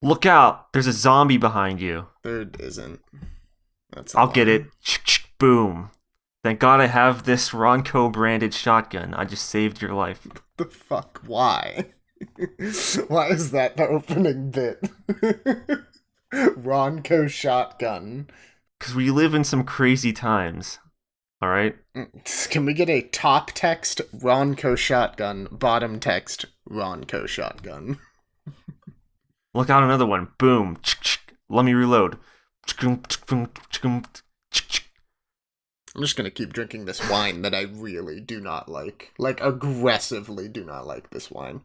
Look out! There's a zombie behind you. There isn't. That's a I'll get lie. it. Boom. Thank God I have this Ronco branded shotgun. I just saved your life. The fuck? Why? Why is that the opening bit? Ronco shotgun. Because we live in some crazy times. Alright? Can we get a top text Ronco shotgun, bottom text Ronco shotgun? Look out, another one. Boom. Let me reload. I'm just gonna keep drinking this wine that I really do not like. Like, aggressively do not like this wine.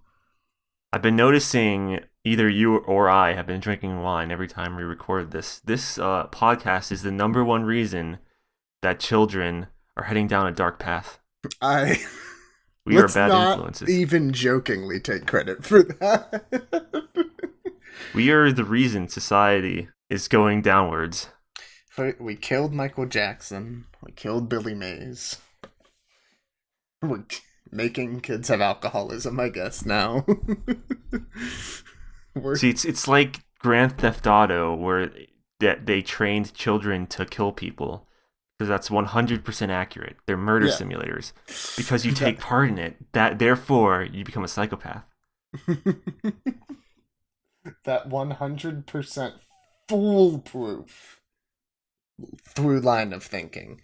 I've been noticing either you or I have been drinking wine every time we record this. This podcast is the number one reason that children are heading down a dark path. We are bad influences. Let's not even jokingly take credit for that. We are the reason society is going downwards. We killed Michael Jackson. We killed Billy Mays. We're making kids have alcoholism, I guess, now. See, it's like Grand Theft Auto, where they trained children to kill people. Because that's 100% accurate. They're murder simulators. Because you take part in it, therefore you become a psychopath. That 100% foolproof through line of thinking.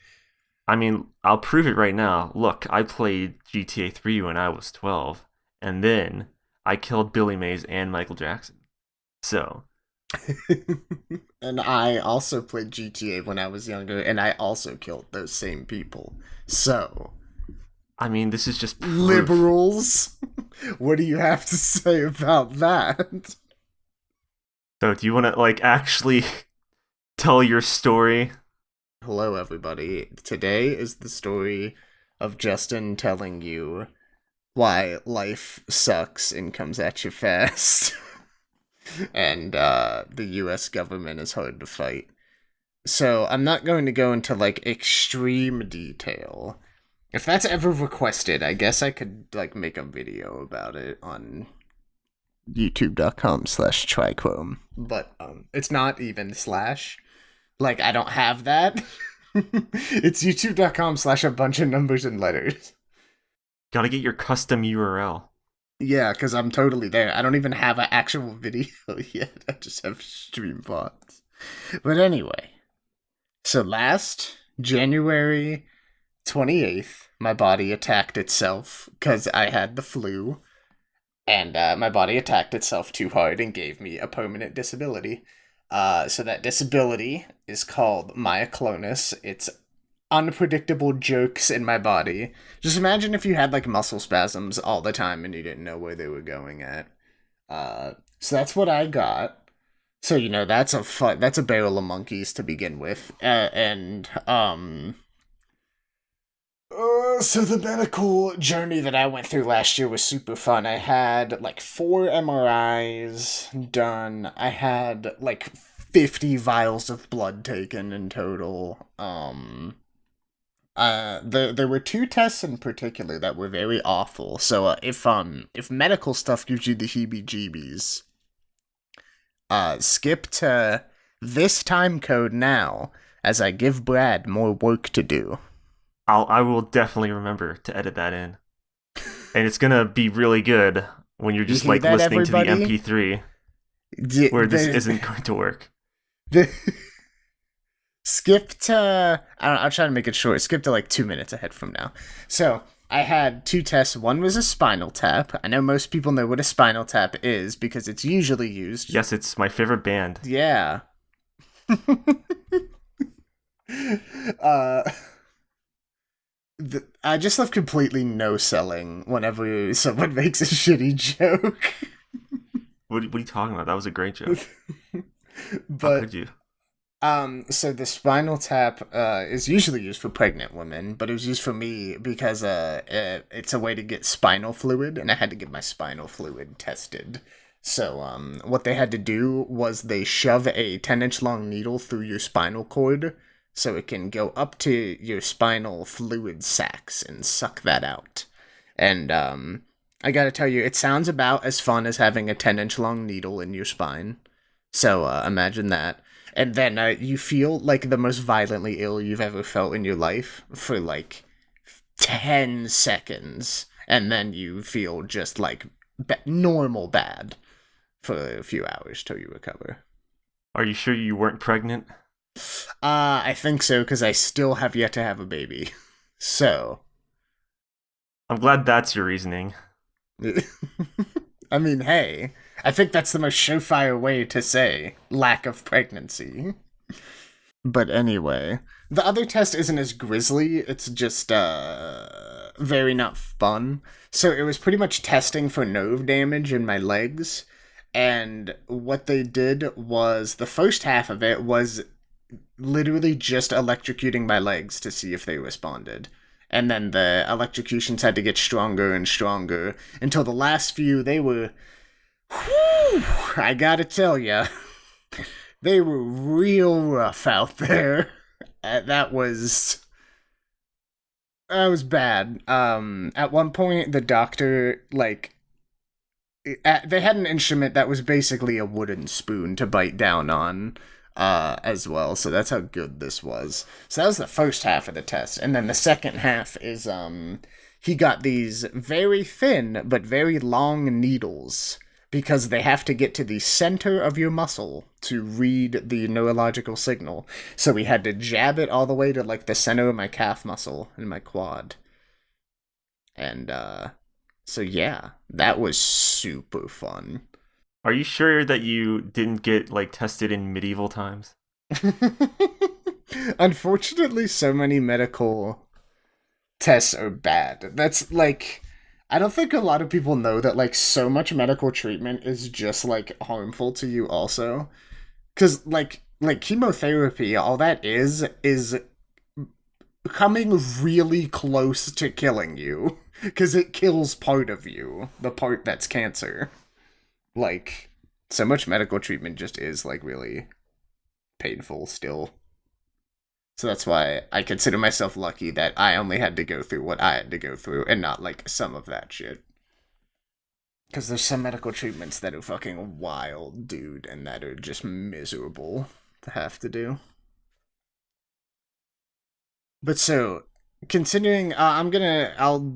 I mean, I'll prove it right now. Look, I played GTA 3 when I was 12, and then I killed Billy Mays and Michael Jackson. So. And I also played GTA when I was younger, and I also killed those same people. So. I mean, this is just proof. Liberals? What do you have to say about that? So, do you want to, actually tell your story? Hello, everybody. Today is the story of Justin telling you why life sucks and comes at you fast. And the US government is hard to fight. So, I'm not going to go into, extreme detail. If that's ever requested, I guess I could, make a video about it on youtube.com/trichrome. But, it's not even slash. I don't have that. It's youtube.com/a bunch of numbers and letters. Gotta get your custom URL. Yeah, because I'm totally there. I don't even have an actual video yet. I just have stream bots. But anyway. So last January 28th, my body attacked itself because I had the flu. And my body attacked itself too hard and gave me a permanent disability. So that disability is called myoclonus. It's unpredictable jerks in my body. Just imagine if you had muscle spasms all the time and you didn't know where they were going at. So that's what I got. So that's a barrel of monkeys to begin with. So the medical journey that I went through last year was super fun. I had 4 MRIs done. I had 50 vials of blood taken in total. There were 2 tests in particular that were very awful. So if medical stuff gives you the heebie-jeebies, skip to this time code now, as I give Brad more work to do. I will definitely remember to edit that in. And it's gonna be really good when you're just listening everybody? To the MP3 where this isn't going to work. Skip to... I'll try to make it short. Skip to 2 minutes ahead from now. So, I had 2 tests. One was a spinal tap. I know most people know what a spinal tap is because it's usually used... Yes, it's my favorite band. Yeah. I just love completely no-selling whenever someone makes a shitty joke. What are you talking about? That was a great joke. But, how could you? So the spinal tap is usually used for pregnant women, but it was used for me because it's a way to get spinal fluid, and I had to get my spinal fluid tested. So what they had to do was they shove a 10-inch long needle through your spinal cord so it can go up to your spinal fluid sacs and suck that out. And I gotta tell you, it sounds about as fun as having a 10-inch long needle in your spine. So imagine that. And then you feel like the most violently ill you've ever felt in your life for like 10 seconds. And then you feel just like normal bad for a few hours till you recover. Are you sure you weren't pregnant? I think so, because I still have yet to have a baby. So. I'm glad that's your reasoning. I mean, hey, I think that's the most surefire way to say lack of pregnancy. But anyway, the other test isn't as grisly, it's just, very not fun. So it was pretty much testing for nerve damage in my legs. And what they did was the first half of it was literally just electrocuting my legs to see if they responded. And then the electrocutions had to get stronger and stronger until the last few, they were. Whew, I gotta tell ya, they were real rough out there. That was. That was bad. At one point, the doctor, like. They had an instrument that was basically a wooden spoon to bite down on as well. So that's how good this was. So that was the first half of the test, and then the second half is he got these very thin but very long needles because they have to get to the center of your muscle to read the neurological signal. So we had to jab it all the way to like the center of my calf muscle in my quad. And so yeah, that was super fun. Are you sure that you didn't get like tested in medieval times? Unfortunately, so many medical tests are bad. That's like, I don't think a lot of people know that like so much medical treatment is just like harmful to you also. Cause like chemotherapy, all that is coming really close to killing you. Cause it kills part of you, the part that's cancer. Like, so much medical treatment just is like really painful still. So that's why I consider myself lucky that I only had to go through what I had to go through and not like some of that shit. Because there's some medical treatments that are fucking wild, dude, and that are just miserable to have to do. But so, continuing, I'll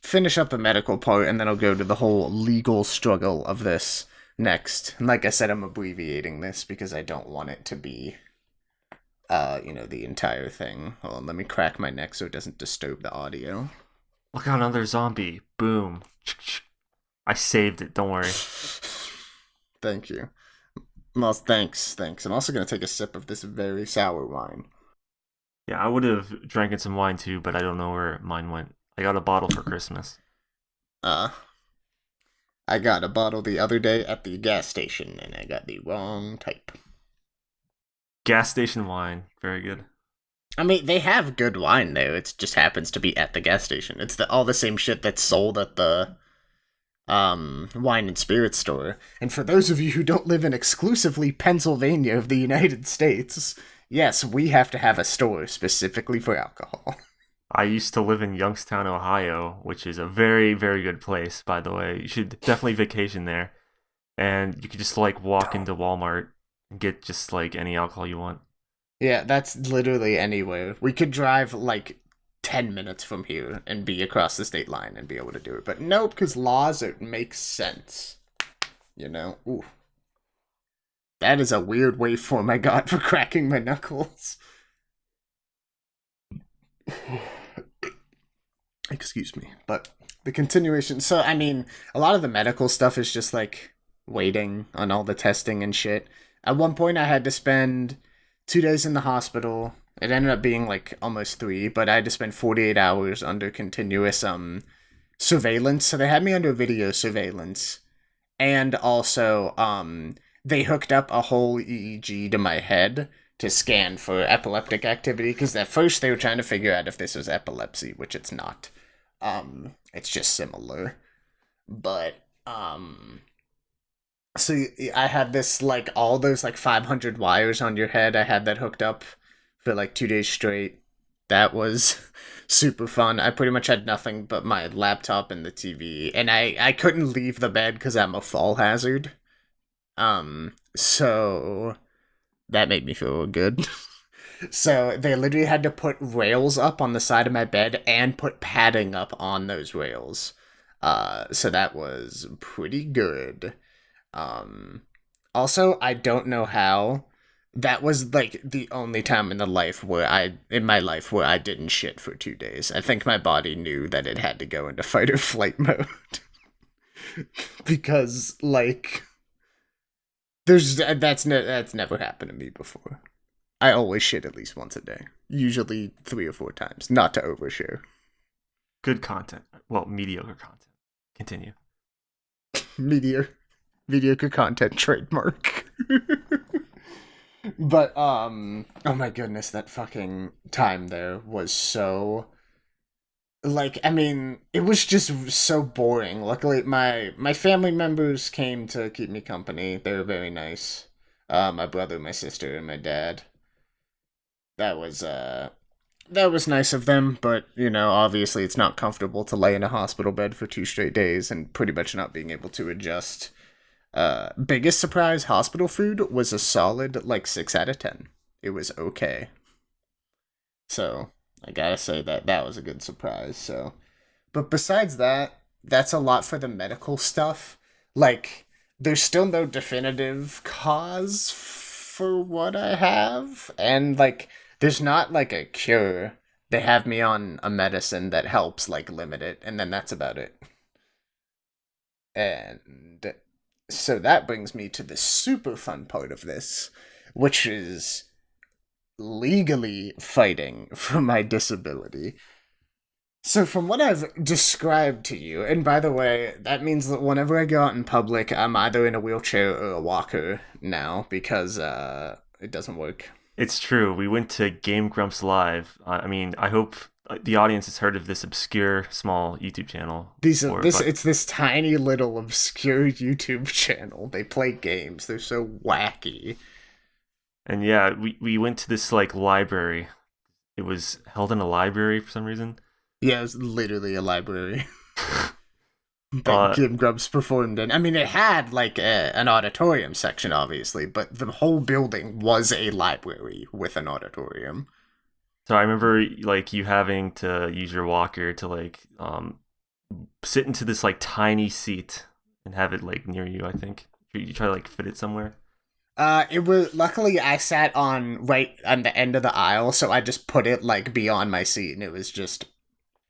finish up the medical part and then I'll go to the whole legal struggle of this next. And like I said, I'm abbreviating this because I don't want it to be the entire thing. Hold on, let me crack my neck so it doesn't disturb the audio. Look out, another zombie. Boom. I saved it, don't worry. Thank you. Well, thanks. I'm also going to take a sip of this very sour wine. Yeah, I would have drank some wine too, but I don't know where mine went. I got a bottle for Christmas. I got a bottle the other day at the gas station, and I got the wrong type. Gas station wine. Very good. I mean, they have good wine there. It just happens to be at the gas station. It's all the same shit that's sold at the wine and spirits store. And for those of you who don't live in exclusively Pennsylvania of the United States, yes, we have to have a store specifically for alcohol. I used to live in Youngstown, Ohio, which is a very, very good place, by the way. You should definitely vacation there. And you could just like walk into Walmart and get just like any alcohol you want. Yeah, that's literally anywhere. We could drive like 10 minutes from here and be across the state line and be able to do it. But nope, because laws, it makes sense. You know? Ooh. That is a weird waveform I got for cracking my knuckles. Excuse me. But the continuation. So, I mean, a lot of the medical stuff is just like waiting on all the testing and shit. At one point, I had to spend 2 days in the hospital. It ended up being like almost 3, but I had to spend 48 hours under continuous surveillance. So they had me under video surveillance. And also, they hooked up a whole EEG to my head to scan for epileptic activity, because at first they were trying to figure out if this was epilepsy, which it's not. It's just similar. But, so I had this, like, all those, like, 500 wires on your head, I had that hooked up for, like, 2 days straight. That was super fun. I pretty much had nothing but my laptop and the TV, and I couldn't leave the bed because I'm a fall hazard. So that made me feel good. So they literally had to put rails up on the side of my bed and put padding up on those rails. So that was pretty good. Also, I don't know how. That was like the only time in my life where I didn't shit for 2 days. I think my body knew that it had to go into fight or flight mode. Because like that's never happened to me before. I always shit at least once a day, usually 3 or 4 times, not to overshare. Good content. Well, mediocre content. Continue. Mediocre content trademark. But oh my goodness, that fucking time there was so, like, I mean, it was just so boring. Luckily, my family members came to keep me company. They were very nice. My brother, my sister, and my dad. That was that was nice of them, but you know, obviously it's not comfortable to lay in a hospital bed for 2 straight days and pretty much not being able to adjust. Biggest surprise, hospital food was a solid like 6 out of 10. It was okay. So I gotta say that was a good surprise. So, but besides that, that's a lot for the medical stuff. Like, there's still no definitive cause for what I have, and like, there's not like a cure. They have me on a medicine that helps like limit it, and then that's about it. And so that brings me to the super fun part of this, which is legally fighting for my disability. So, from what I've described to you, and by the way, that means that whenever I go out in public, I'm either in a wheelchair or a walker now because it doesn't work. It's true. We went to Game Grumps Live. I mean, I hope the audience has heard of this obscure small YouTube channel. It's this tiny little obscure YouTube channel. They play games. They're so wacky. And yeah, we went to this like library. It was held in a library for some reason. Yeah, it was literally a library that Game Grumps performed in. I mean, it had like an auditorium section, obviously, but the whole building was a library with an auditorium. So I remember like you having to use your walker to like sit into this like tiny seat and have it like near you. I think you try to like fit it somewhere. It was luckily I sat right on the end of the aisle, so I just put it like beyond my seat, and it was just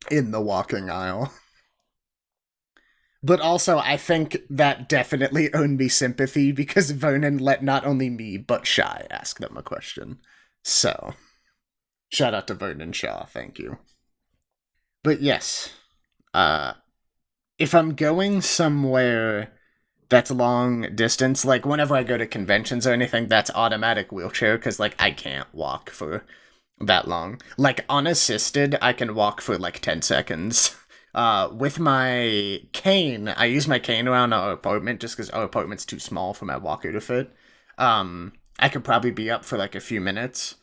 in the walking aisle. But also, I think that definitely earned me sympathy because Vernon let not only me, but Shy ask them a question. So, shout out to Vernon Shaw, thank you. But yes, if I'm going somewhere that's long distance, like whenever I go to conventions or anything, that's automatic wheelchair, because like I can't walk for that long. Like, unassisted, I can walk for like 10 seconds. With my cane, I use my cane around our apartment just because our apartment's too small for my walker to fit. I could probably be up for like a few minutes.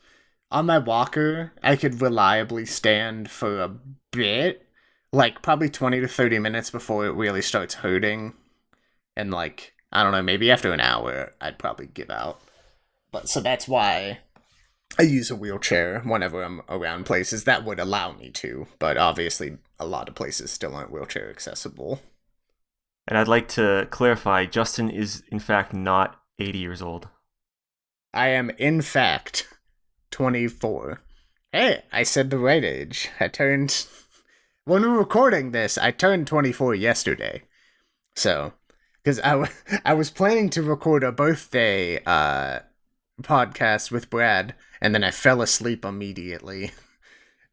On my walker, I could reliably stand for a bit, like probably 20 to 30 minutes before it really starts hurting. And like, I don't know, maybe after an hour, I'd probably give out. But so that's why I use a wheelchair whenever I'm around places that would allow me to, but obviously a lot of places still aren't wheelchair accessible. And I'd like to clarify, Justin is in fact not 80 years old. I am in fact 24. Hey, I said the right age. When we're recording this, I turned 24 yesterday. So, because I was planning to record a birthday podcast with Brad, and then I fell asleep immediately,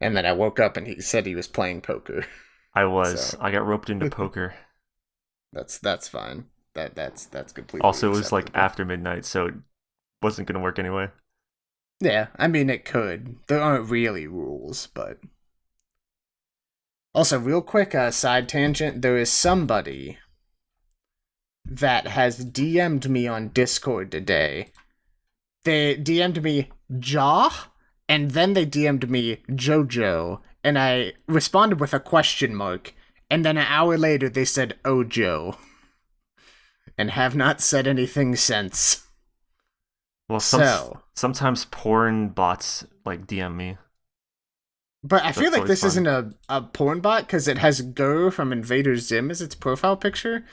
and then I woke up and he said he was playing poker. I got roped into poker. That's fine. That's completely also, it was acceptable. like after midnight, so it wasn't gonna work anyway. Yeah, I mean it could. There aren't really rules, but also real quick side tangent, there is somebody that has DM'd me on Discord today. They DM'd me Jaw, and then they DM'd me Jojo, and I responded with a question mark, and then an hour later they said Ojo. and have not said anything since. Well, So, sometimes porn bots like DM me. but I feel That's like always this fun. isn't a porn bot because it has Go from Invader Zim as its profile picture.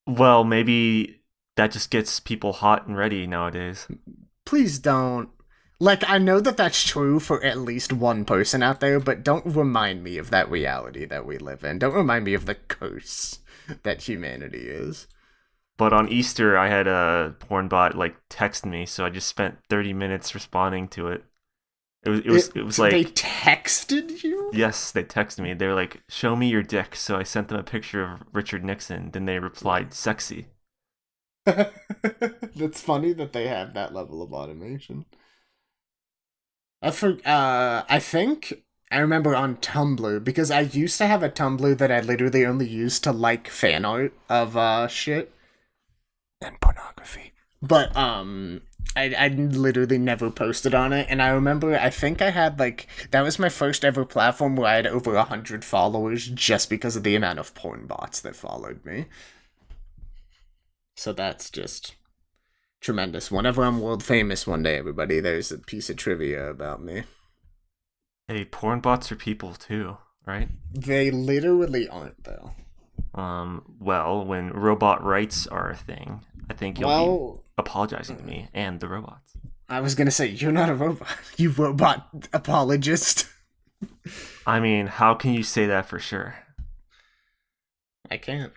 Well, maybe that just gets people hot and ready nowadays. Please don't. Like, I know that that's true for at least one person out there, but don't remind me of that reality that we live in. Don't remind me of the curse that humanity is. But on Easter, I had a porn bot like text me, so I just spent 30 minutes responding to it. It was They like, texted you? yes, they texted me. They were like, show me your dick. So I sent them a picture of Richard Nixon. Then they replied, sexy. That's funny that they have that level of automation. I think I remember on Tumblr because I used to have a Tumblr that I literally only used to like fan art of shit and pornography. But I literally never posted on it, and I remember I think I had like that was my first ever platform where I had over 100 followers just because of the amount of porn bots that followed me. So that's just tremendous. Whenever I'm world famous one day, everybody, there's a piece of trivia about me. Hey, porn bots are people too, right? They literally aren't though. Well, when robot rights are a thing, I think you'll be Well, apologizing to me and the robots. I was gonna say you're not a robot. You robot apologist. I mean, how can you say that for sure? I can't.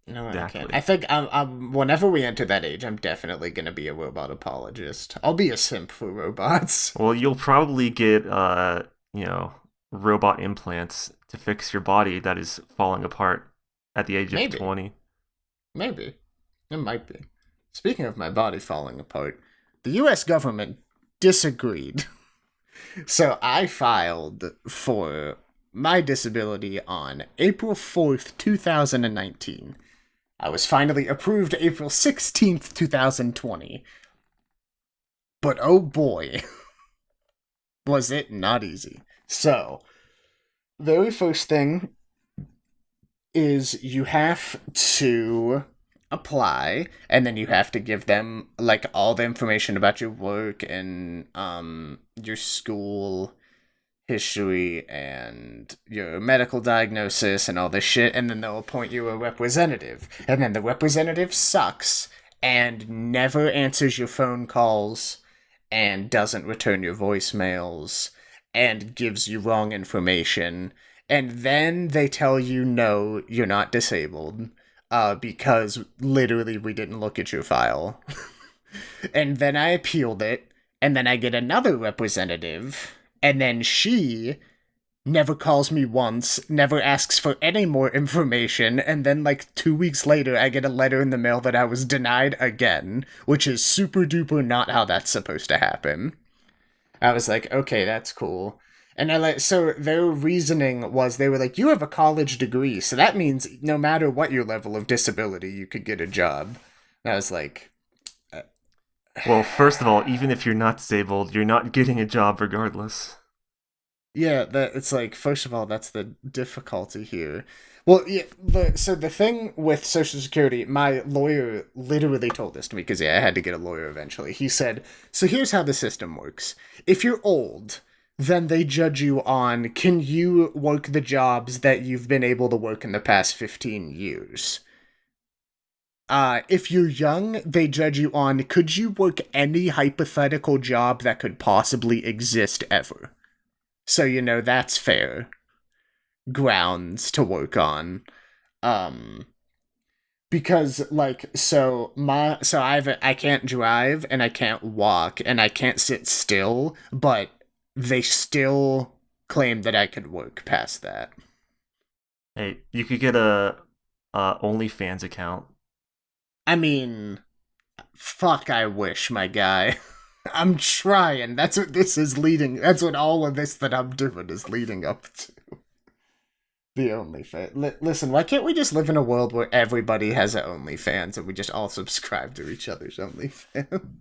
No, I can't. Exactly. I think whenever we enter that age, I'm definitely gonna be a robot apologist. I'll be a simp for robots. Well, you'll probably get robot implants to fix your body that is falling apart at the age of Maybe. 20. Maybe. It might be. Speaking of my body falling apart, the US government disagreed. So I filed for my disability on April 4th, 2019. I was finally approved April 16th, 2020. But oh boy, was it not easy. So, very first thing is you have to apply, and then you have to give them like all the information about your work and your school history and your medical diagnosis and all this shit, and then they'll appoint you a representative, and then the representative sucks and never answers your phone calls and doesn't return your voicemails and gives you wrong information, and then they tell you no, you're not disabled because literally we didn't look at your file. And then I appealed it, and then I get another representative, and then she never calls me once, never asks for any more information, and then like 2 weeks later I get a letter in the mail that I was denied again, which is super duper not how that's supposed to happen. I was like, okay, that's cool. And I like so their reasoning was they were like, you have a college degree, so that means no matter what your level of disability, you could get a job. And I was like, Well, first of all, even if you're not disabled, you're not getting a job regardless. yeah, that it's like first of all, that's the difficulty here. Well, yeah, so the thing with Social Security, my lawyer literally told this to me because yeah, I had to get a lawyer eventually. He said, "So here's how the system works. If you're old, then they judge you on can you work the jobs that you've been able to work in the past 15 years. If you're young, they judge you on could you work any hypothetical job that could possibly exist ever. So that's fair grounds to work on. Um because like I can't drive and I can't walk and I can't sit still, but they still claim that I could work past that. Hey, you could get a OnlyFans account. I mean, fuck, I wish, my guy. I'm trying. That's what this is leading. That's what all of this that I'm doing is leading up to. The OnlyFans. Listen, why can't we just live in a world where everybody has an OnlyFans and we just all subscribe to each other's OnlyFans?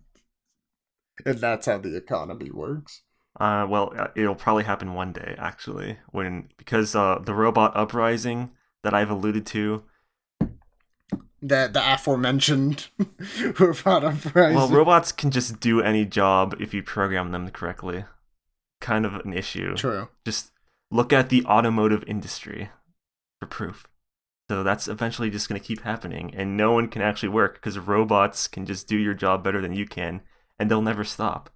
And that's how the economy works. Well, it'll probably happen one day, actually, because the robot uprising that I've alluded to, The aforementioned robot uprising. Well, robots can just do any job if you program them correctly. Kind of an issue. True. Just look at the automotive industry for proof. So that's eventually just going to keep happening, and no one can actually work because robots can just do your job better than you can, and they'll never stop,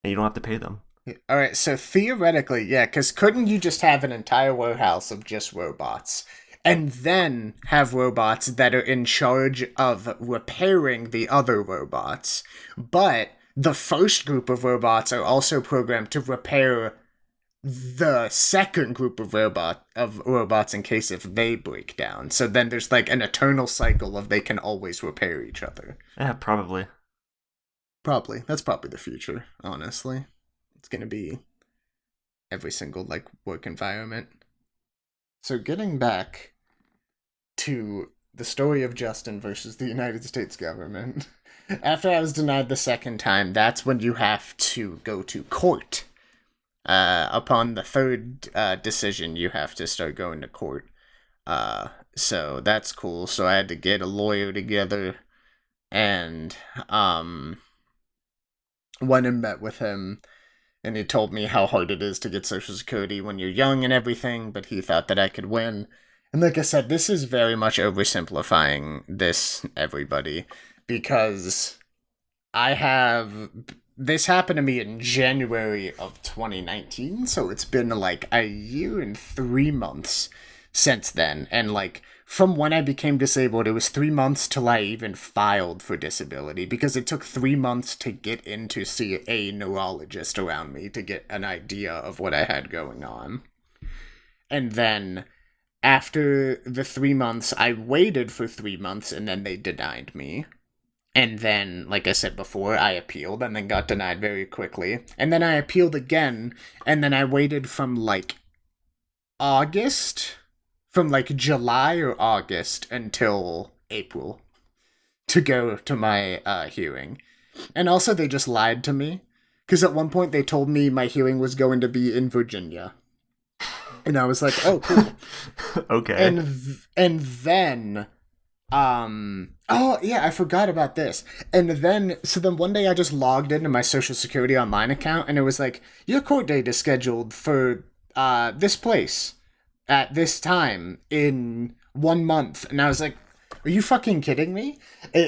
and you don't have to pay them. All right, so theoretically, yeah, because couldn't you just have an entire warehouse of just robots, and then have robots that are in charge of repairing the other robots, but the first group of robots are also programmed to repair the second group of robots in case if they break down. So then there's like an eternal cycle of they can always repair each other. Yeah, probably. Probably. That's probably the future, honestly. It's gonna be every single like work environment. So getting back to the story of Justin versus the United States government. After I was denied the second time, that's when you have to go to court. Upon the third decision, you have to start going to court. So that's cool. So I had to get a lawyer together and went and met with him. And he told me how hard it is to get Social Security when you're young and everything, but he thought that I could win. And like I said, this is very much oversimplifying this, everybody, because this happened to me in January of 2019, so it's been like a year and 3 months since then. And like from when I became disabled, it was 3 months till I even filed for disability, because it took 3 months to get in to see a neurologist around me to get an idea of what I had going on. And then after the 3 months, I waited for 3 months, and then they denied me. And then, like I said before, I appealed and then got denied very quickly. And then I appealed again, and then I waited from like July or August until April to go to my hearing. And also they just lied to me, because at one point they told me my hearing was going to be in Virginia. And I was like, oh, cool. Okay. And then... oh yeah, I forgot about this. And then one day I just logged into my Social Security Online account, and it was like, your court date is scheduled for this place at this time in 1 month. And I was like, are you fucking kidding me?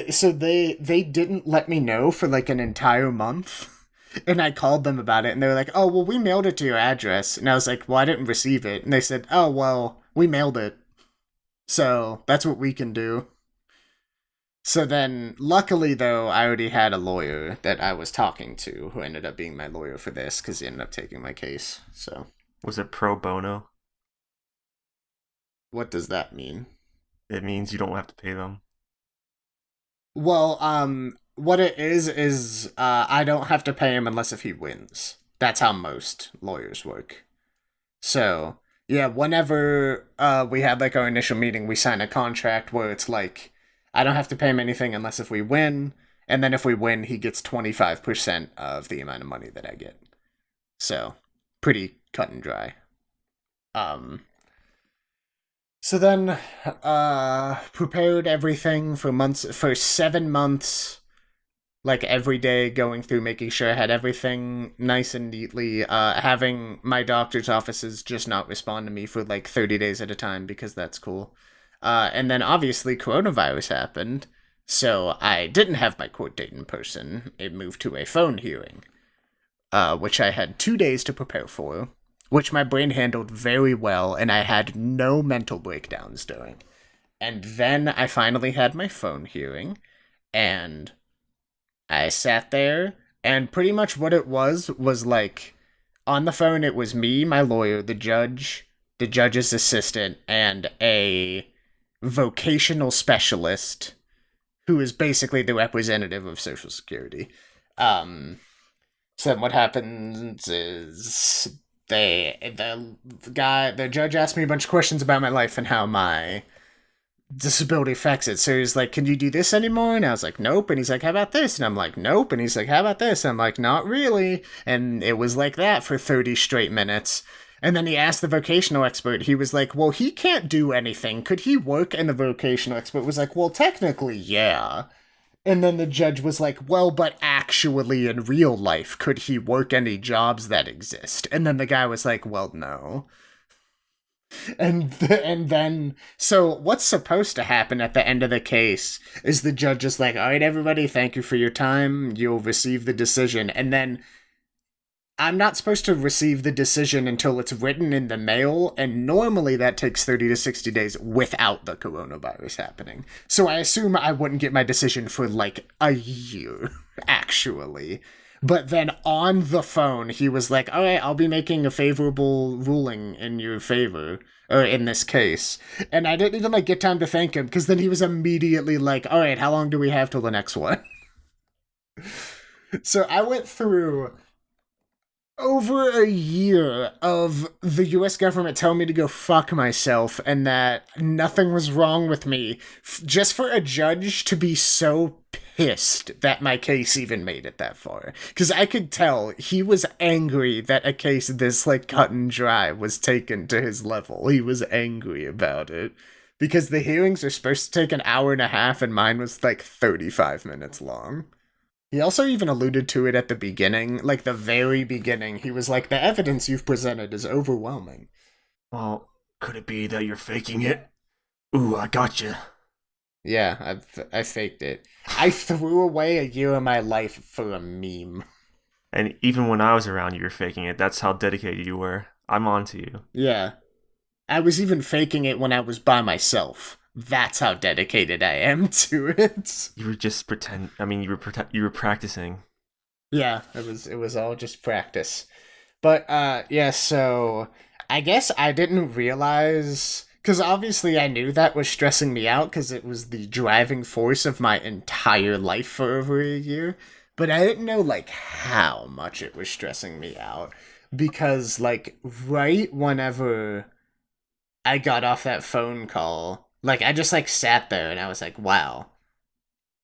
So they didn't let me know for like an entire month. And I called them about it, and they were like, oh, well, we mailed it to your address. And I was like, well, I didn't receive it. And they said, oh, well, we mailed it. So that's what we can do. So then, luckily though, I already had a lawyer that I was talking to who ended up being my lawyer for this, because he ended up taking my case. So was it pro bono? What does that mean? It means you don't have to pay them. Well, what it is I don't have to pay him unless if he wins. That's how most lawyers work. So yeah, whenever we had like our initial meeting, we signed a contract where it's like, I don't have to pay him anything unless if we win, and then if we win, he gets 25% of the amount of money that I get. So, pretty cut and dry. So then, prepared everything for 7 months, like every day going through making sure I had everything nice and neatly, having my doctor's offices just not respond to me for like 30 days at a time, because that's cool. And then obviously coronavirus happened, so I didn't have my court date in person. It moved to a phone hearing, which I had 2 days to prepare for, which my brain handled very well, and I had no mental breakdowns during. And then I finally had my phone hearing, and I sat there, and pretty much what it was like, on the phone it was me, my lawyer, the judge, the judge's assistant, and a vocational specialist who is basically the representative of Social Security. So then what happens is the judge asked me a bunch of questions about my life and how my disability affects it. So he's like, can you do this anymore? And I was like, nope. And he's like, how about this? And I'm like, nope. And he's like, how about this? And I'm like, not really. And it was like that for 30 straight minutes. And then he asked the vocational expert, he was like, well, he can't do anything. Could he work? And the vocational expert was like, well, technically, yeah. And then the judge was like, well, but actually in real life, could he work any jobs that exist? And then the guy was like, well, no. And then so what's supposed to happen at the end of the case is the judge is like, all right, everybody, thank you for your time. You'll receive the decision. And then I'm not supposed to receive the decision until it's written in the mail, and normally that takes 30 to 60 days without the coronavirus happening. So I assume I wouldn't get my decision for like a year, actually. But then on the phone, he was like, all right, I'll be making a favorable ruling in your favor, or in this case. And I didn't even like get time to thank him, because then he was immediately like, all right, how long do we have till the next one? So I went through over a year of the US government telling me to go fuck myself and that nothing was wrong with me, just for a judge to be so pissed that my case even made it that far. Because I could tell he was angry that a case this like cut and dry was taken to his level. He was angry about it. Because the hearings are supposed to take an hour and a half and mine was like 35 minutes long. He also even alluded to it at the beginning, like the very beginning. He was like, the evidence you've presented is overwhelming. Well, could it be that you're faking it? Ooh, I gotcha. Yeah, I faked it. I threw away a year of my life for a meme. And even when I was around, you were faking it. That's how dedicated you were. I'm on to you. Yeah. I was even faking it when I was by myself. That's how dedicated I am to it. You were just pretend. I mean, you were practicing. Yeah, it was all just practice. But yeah, so I guess I didn't realize, cuz obviously I knew that was stressing me out cuz it was the driving force of my entire life for over a year, but I didn't know like how much it was stressing me out because like right whenever I got off that phone call, like I just like sat there and I was like, wow,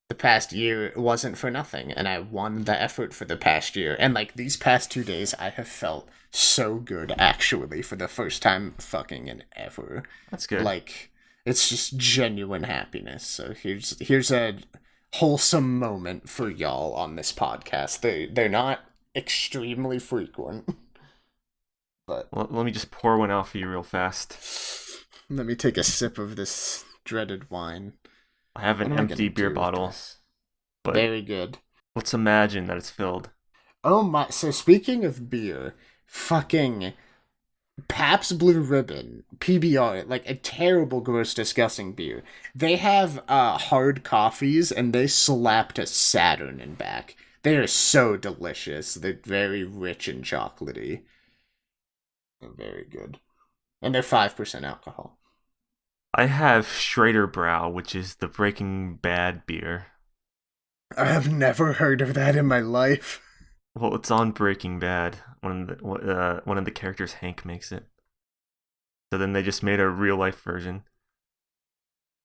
the past year wasn't for nothing, and I won the effort for the past year. And like these past 2 days, I have felt so good actually for the first time fucking in ever. That's good. Like it's just genuine happiness. So here's a wholesome moment for y'all on this podcast. They're not extremely frequent, but Well, let me just pour one out for you real fast. let me take a sip of this dreaded wine. I have What an am I empty gonna beer do with bottle, this? but Very good. let's imagine that it's filled. Oh my! So speaking of beer, fucking Pabst Blue Ribbon PBR, like a terrible, gross, disgusting beer. They have hard coffees, and they slap to Saturn and back. They are so delicious. They're very rich and chocolatey. They're very good, and they're 5% alcohol. I have Schrader Brow, which is the Breaking Bad beer. I have never heard of that in my life. Well, it's on Breaking Bad. One of the characters, Hank, makes it. So then they just made a real life version.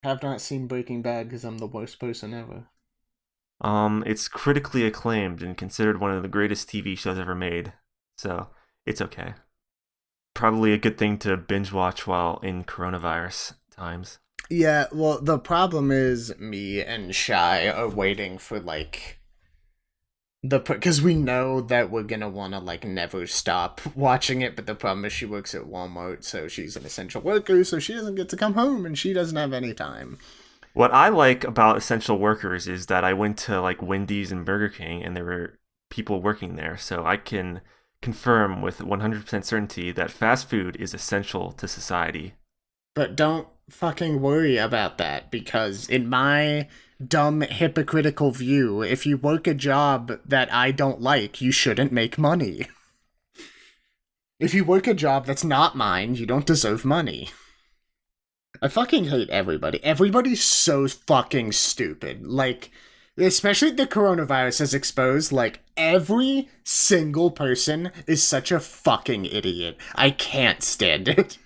Have not seen Breaking Bad because I'm the worst person ever. It's critically acclaimed and considered one of the greatest TV shows ever made. So it's okay. Probably a good thing to binge watch while in coronavirus times. Yeah, well, the problem is me and Shy are waiting for like because we know that we're gonna want to like never stop watching it, but the problem is she works at Walmart, so she's an essential worker, so she doesn't get to come home and she doesn't have any time. What I like about essential workers is that I went to like Wendy's and Burger King and there were people working there, so I can confirm with 100% certainty that fast food is essential to society. But don't fucking worry about that because in my dumb hypocritical view, if you work a job that I don't like, you shouldn't make money. If you work a job that's not mine, you don't deserve money. I fucking hate everybody. Everybody's so fucking stupid. Like, especially the coronavirus has exposed, like, every single person is such a fucking idiot. I can't stand it.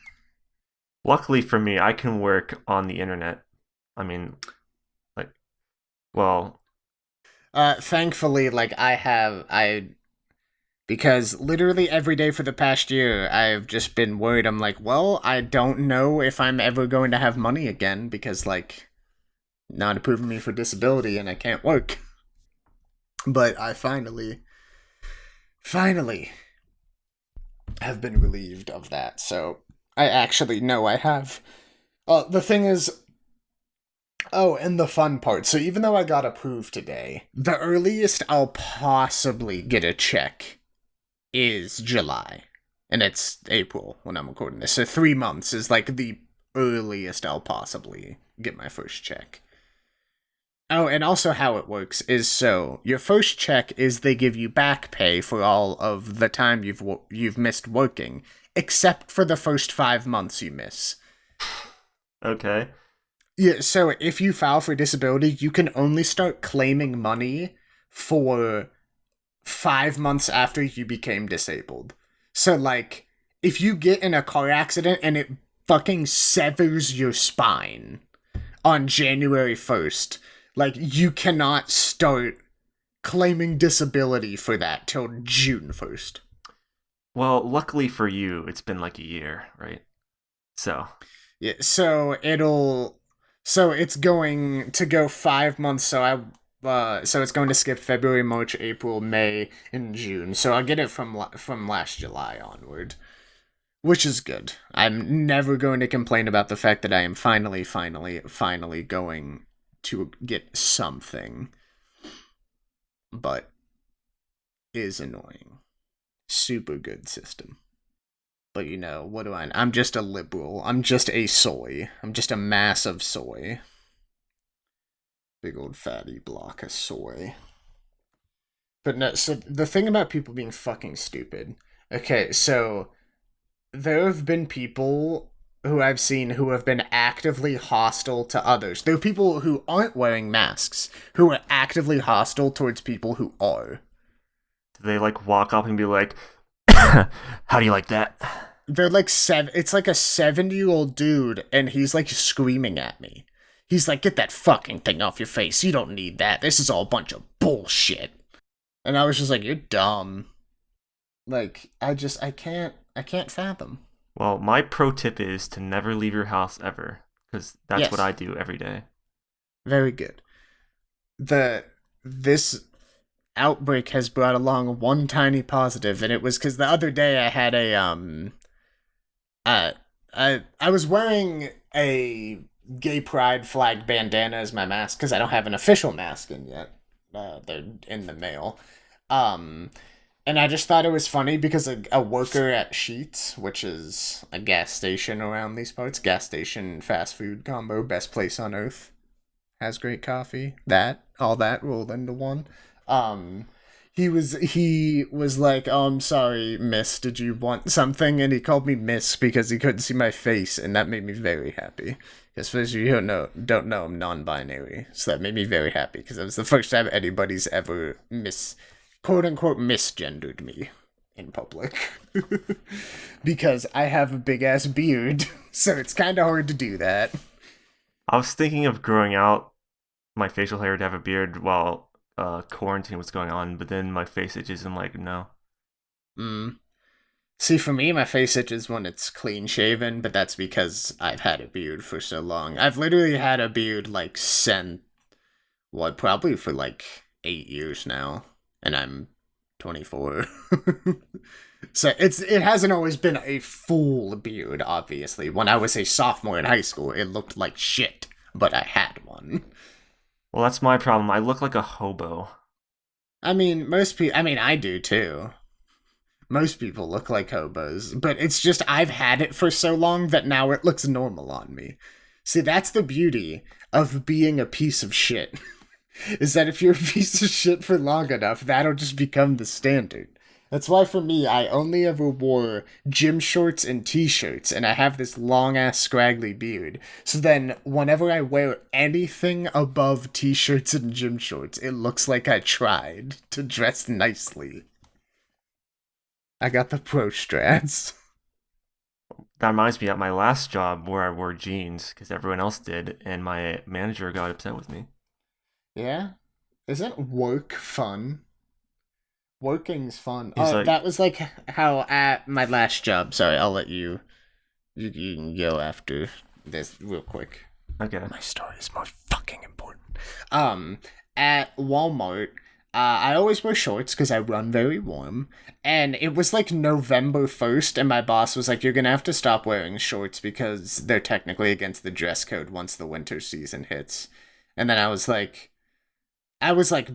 Luckily for me, I can work on the internet. I mean, like, well, Thankfully, like, Because literally every day for the past year, I've just been worried. I'm like, well, I don't know if I'm ever going to have money again because, like, not approving me for disability and I can't work. But I finally have been relieved of that. So I actually know I have. The thing is, oh, and the fun part. So even though I got approved today, the earliest I'll possibly get a check is July. And it's April when I'm recording this. So 3 months is like the earliest I'll possibly get my first check. Oh, and also how it works is so your first check is they give you back pay for all of the time you've missed working, except for the first 5 months you miss. Okay. Yeah, so if you file for disability, you can only start claiming money for 5 months after you became disabled. So, like, if you get in a car accident and it fucking severs your spine on January 1st, like, you cannot start claiming disability for that till June 1st. Well, luckily for you, it's been like a year, right? So, Yeah, so it's going to go 5 months, so it's going to skip February, March, April, May, and June. So I'll get it from last July onward, which is good. I'm never going to complain about the fact that I am finally going to get something, but is annoying. Super good system. But you know, what do I? I'm just a liberal. I'm just a soy. I'm just a mass of soy. Big old fatty block of soy. But no, so the thing about people being fucking stupid. Okay, so there have been people who I've seen who have been actively hostile to others. There are people who aren't wearing masks who are actively hostile towards people who are. do they like walk up and be like, "How do you like that?" They're like it's like a 70-year-old dude and he's like screaming at me. He's like, get that fucking thing off your face. You don't need that. This is all a bunch of bullshit. And I was just like, you're dumb. Like, I can't fathom. Well, my pro tip is to never leave your house ever, because that's what Yes, I do every day. very good. This outbreak has brought along one tiny positive, and it was because the other day I had a uh I was wearing a gay pride flag bandana as my mask because I don't have an official mask in yet. They're in the mail. Um, and I just thought it was funny because a worker at Sheetz, which is a gas station around these parts, gas station fast food combo, best place on earth, has great coffee. All that rolled into one. Um, he was like, "Oh, I'm sorry, Miss. Did you want something?" And he called me Miss because he couldn't see my face, and that made me very happy. Because for those of you who don't know, I'm non-binary, so that made me very happy because it was the first time anybody's ever quote unquote misgendered me in public. Because I have a big ass beard, so it's kind of hard to do that. I was thinking of growing out my facial hair to have a beard while quarantine was going on, but then my face itches and like, no. Mm. See, for me, my face itches when it's clean shaven, but that's because I've had a beard for so long. I've literally had a beard like since what, probably for like 8 years now, and I'm 24. So it hasn't always been a full beard. Obviously, when I was a sophomore in high school, it looked like shit, but I had one. Well, that's my problem. I look like a hobo. I mean, most people. I mean, I do too. Most people look like hobos, but it's just I've had it for so long that now it looks normal on me. See, that's the beauty of being a piece of shit. Is that if you're a piece of shit for long enough, that'll just become the standard. That's why for me, I only ever wore gym shorts and t-shirts, and I have this long-ass scraggly beard. So then, whenever I wear anything above t-shirts and gym shorts, it looks like I tried to dress nicely. I got the pro strats. That reminds me, at my last job where I wore jeans because everyone else did, and my manager got upset with me. Yeah? Isn't work fun? Working's fun. He's like, That was like how at my last job. Sorry, I'll let you. You can go after this real quick. okay. My story is more fucking important. At Walmart, I always wear shorts because I run very warm. And it was like November 1st, and my boss was like, "You're gonna have to stop wearing shorts because they're technically against the dress code once the winter season hits." And then I was like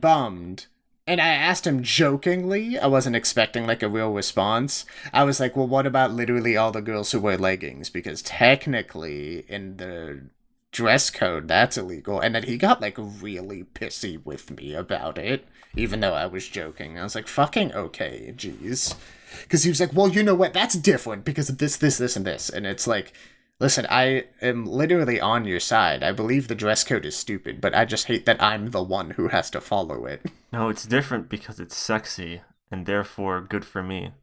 bummed. And I asked him jokingly, I wasn't expecting like a real response. I was like, well, what about literally all the girls who wear leggings? Because technically, in the dress code, that's illegal. And then he got like really pissy with me about it, even though I was joking. I was like, fucking okay, jeez. Because he was like, well, you know what? That's different because of this, and this. And it's like, listen, I am literally on your side. I believe the dress code is stupid, but I just hate that I'm the one who has to follow it. No, it's different because it's sexy and therefore good for me.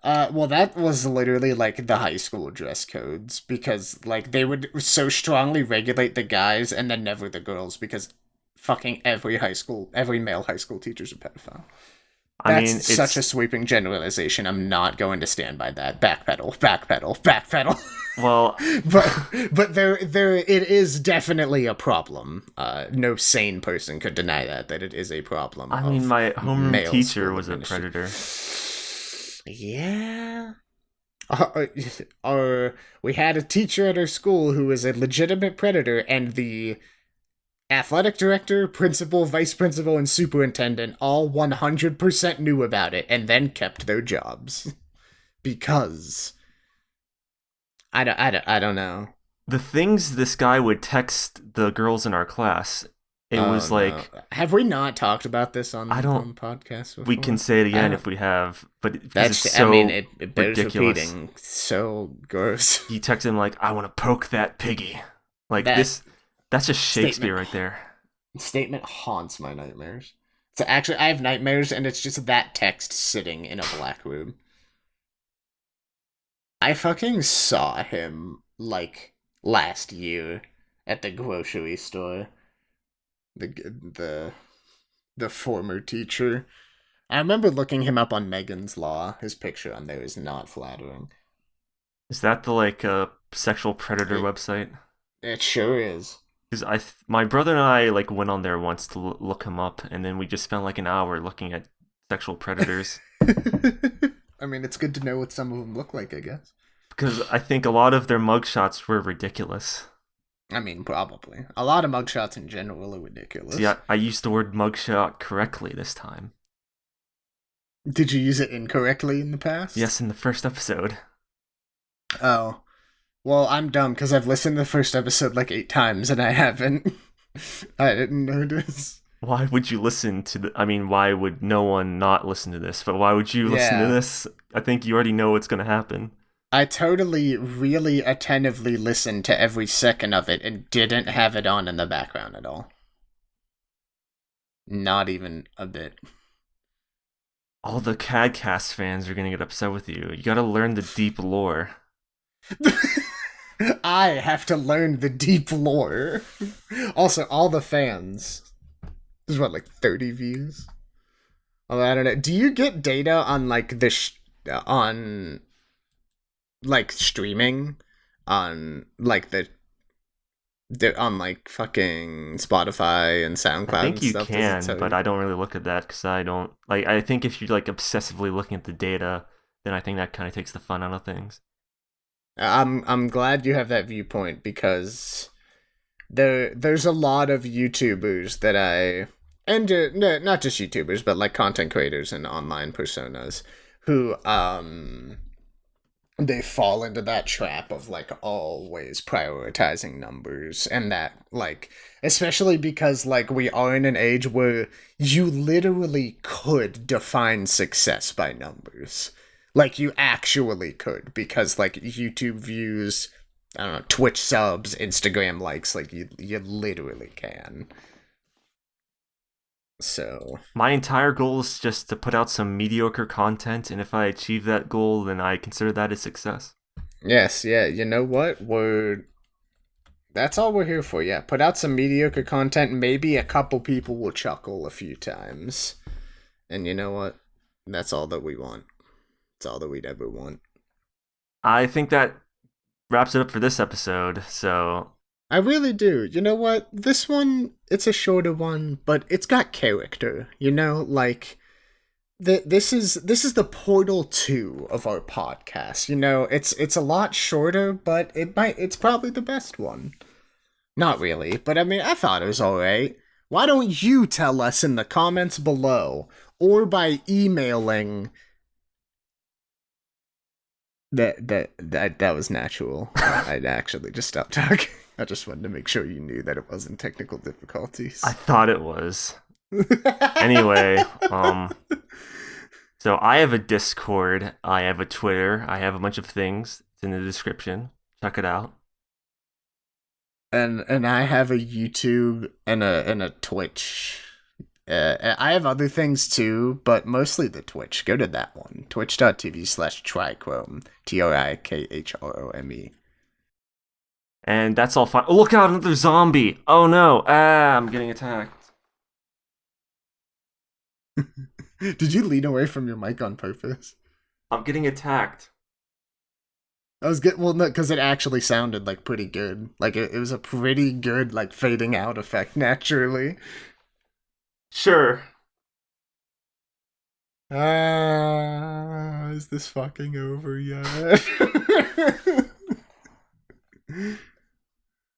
Well, that was literally like the high school dress codes because like they would so strongly regulate the guys and then never the girls because fucking every male high school teacher's a pedophile. I mean, That's such a sweeping generalization. I'm not going to stand by that. Backpedal. well, but there it is definitely a problem. No sane person could deny that it is a problem. I mean, my homeroom teacher was a administration. predator. Yeah. We had a teacher at our school who was a legitimate predator, and the athletic director, principal, vice principal, and superintendent all 100% knew about it and then kept their jobs. Because I don't know. The things this guy would text the girls in our class, it was like, no. Have we not talked about this on I don't- the podcast before? we can say it again if we have, but That's it's so it bears ridiculous. repeating. So gross. He texted him like, "I want to poke that piggy." Like That that's just Shakespeare statement. right there. Statement haunts my nightmares. So actually, I have nightmares, and it's just that text sitting in a black room. I fucking saw him like last year at the grocery store. The former teacher. I remember looking him up on Megan's Law. His picture on there is not flattering. Is that the like sexual predator website? It sure is. Because my brother and I like went on there once to look him up, and then we just spent like an hour looking at sexual predators. I mean, it's good to know what some of them look like, I guess. Because I think a lot of their mugshots were ridiculous. I mean, probably. A lot of mugshots in general are ridiculous. See, I used the word mugshot correctly this time. Did you use it incorrectly in the past? Yes, in the first episode. Oh. Well, I'm dumb because I've listened to the first episode like 8 times and I haven't. I didn't notice. Why would you listen to why would no one not listen to this? But why would you listen to this? I think you already know what's going to happen. I totally, really attentively listened to every second of it and didn't have it on in the background at all. Not even a bit. All the Cadcast fans are going to get upset with you. You got to learn the deep lore. I have to learn the deep lore. Also, all the fans. There's what, like 30 views? Oh, I don't know. Do you get data on like on like streaming on like on like fucking Spotify and SoundCloud? I think and you stuff? can, but I don't really look at that because I don't like. I think if you're like obsessively looking at the data, then I think that kind of takes the fun out of things. I'm glad you have that viewpoint because there's a lot of YouTubers that no, not just YouTubers, but like content creators and online personas who they fall into that trap of like always prioritizing numbers, and that like especially because like we are in an age where you literally could define success by numbers. Like, you actually could, because, like, YouTube views, I don't know, Twitch subs, Instagram likes, like, you literally can. So. My entire goal is just to put out some mediocre content, and if I achieve that goal, then I consider that a success. Yes, yeah, you know what? That's all we're here for, yeah. Put out some mediocre content, maybe a couple people will chuckle a few times. And you know what? That's all that we want. It's all that we'd ever want. I think that wraps it up for this episode. So I really do. You know what? This one, it's a shorter one, but it's got character. You know, like this is the Portal 2 of our podcast. You know, it's a lot shorter, but it's probably the best one. Not really, but I mean, I thought it was alright. Why don't you tell us in the comments below or by emailing that was natural. I'd actually just stopped talking. I just wanted to make sure you knew that it wasn't technical difficulties. I thought it was. Anyway, so I have a Discord, I have a Twitter, I have a bunch of things. It's in the description. Check it out. and I have a YouTube and a Twitch. I have other things too, but mostly the Twitch. Go to that one. Twitch.tv/Trichrome. TRIKHROME. And that's all fine. Oh, look out, another zombie. Oh no. I'm getting attacked. Did you lean away from your mic on purpose? I'm getting attacked. I was getting, well, no, because it actually sounded like pretty good. Like it was a pretty good like fading out effect naturally. Sure. Is this fucking over yet?